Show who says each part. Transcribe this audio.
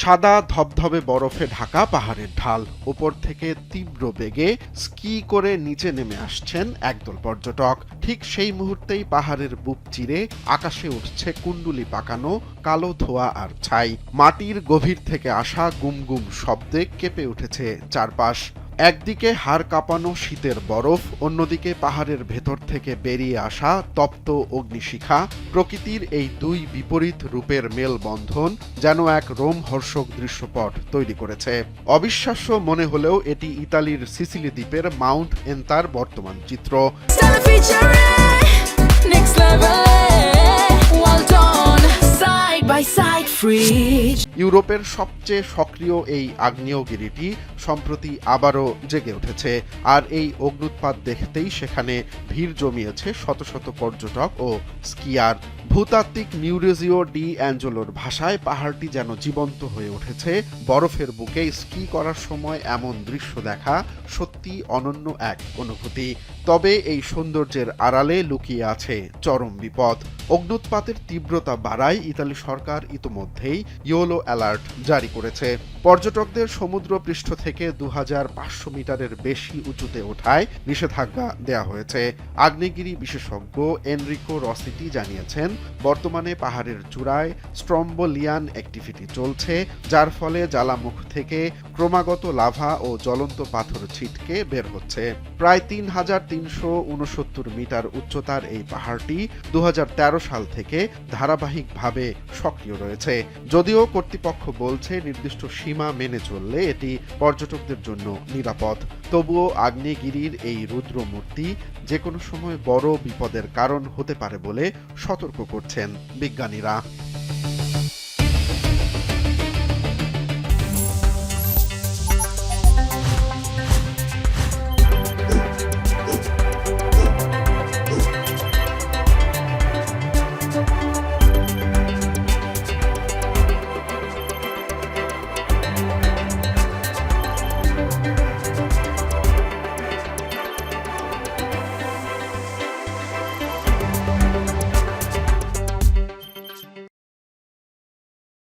Speaker 1: সাদা ধবধবে বরফে ঢাকা পাহাড়ের ঢাল, উপর থেকে তীব্র বেগে স্কি করে নিচে নেমে আসছেন একদল পর্যটক। ঠিক সেই মুহূর্তেই পাহাড়ের বুক চিরে আকাশে উঠছে কুণ্ডুলি পাকানো কালো ধোঁয়া আর ছাই। মাটির গভীর থেকে আসা গুমগুম শব্দে কেঁপে উঠেছে চারপাশ। একদিকে হাড় কাঁপানো শীতের বরফ, অন্যদিকে পাহাড়ের ভেতর থেকে বেরিয়ে আসা তপ্ত অগ্নিশিখা। প্রকৃতির এই দুই বিপরীত রূপের মেলবন্ধন যেন এক রোমহর্ষক দৃশ্যপট তৈরি করেছে। অবিশ্বাস্য মনে হলেও এটি ইতালির সিসিলি দ্বীপের মাউন্ট এন্তার বর্তমান চিত্র। ইউরোপের সবচেয়ে সক্রিয় এই আগ্নেয়গিরিটি সম্প্রতি আবারও জেগে উঠেছে, আর এই অগ্নুৎপাত দেখতেই সেখানে ভিড় জমিয়েছে শত শত পর্যটক ও স্কিয়ার। ভূতাত্ত্বিক মিউরিজিও ডি অ্যাঞ্জেলোর ভাষায় পাহাড়টি যেন জীবন্ত হয়ে উঠেছে। বরফের বুকে স্কি করার সময় এমন দৃশ্য দেখা সত্যি অনন্য এক অনুভূতি। তবে এই সৌন্দর্যের আড়ালে লুকিয়ে আছে চরম বিপদ। অগ্নুৎপাতের তীব্রতা বাড়ায় ইতালি সরকার ইতোমধ্যেই ইয়েলো অ্যালার্ট জারি করেছে। পর্যটকদের সমুদ্রপৃষ্ঠ থেকে 2500 মিটারের বেশি উঁচুতে ওঠায় নিষেধাজ্ঞা দেয়া হয়েছে। আগ্নেয়গিরি বিশেষজ্ঞ এনরিকো রসিটি জানিয়েছেন, বর্তমানে পাহাড়ের চূড়ায় স্ট্রম্বোলিয়ান অ্যাক্টিভিটি চলছে, যার ফলে জ্বালামুখ থেকে ক্রমাগত লাভা ও জ্বলন্ত পাথর ছিটকে বের হচ্ছে। প্রায় 3369 মিটার উচ্চতার এই পাহাড়টি 2013 সাল থেকে ধারাবাহিকভাবে সক্রিয় রয়েছে। যদিও কর্তৃপক্ষ বলছে নির্দিষ্ট সীমা মেনে চললে এটি পর্যটকদের জন্য নিরাপদ, তবুও আগ্নেয়গিরির এই রুদ্র মূর্তি যে কোনো সময় বড় বিপদের কারণ হতে পারে বলে সতর্ক করছেন বিজ্ঞানীরা।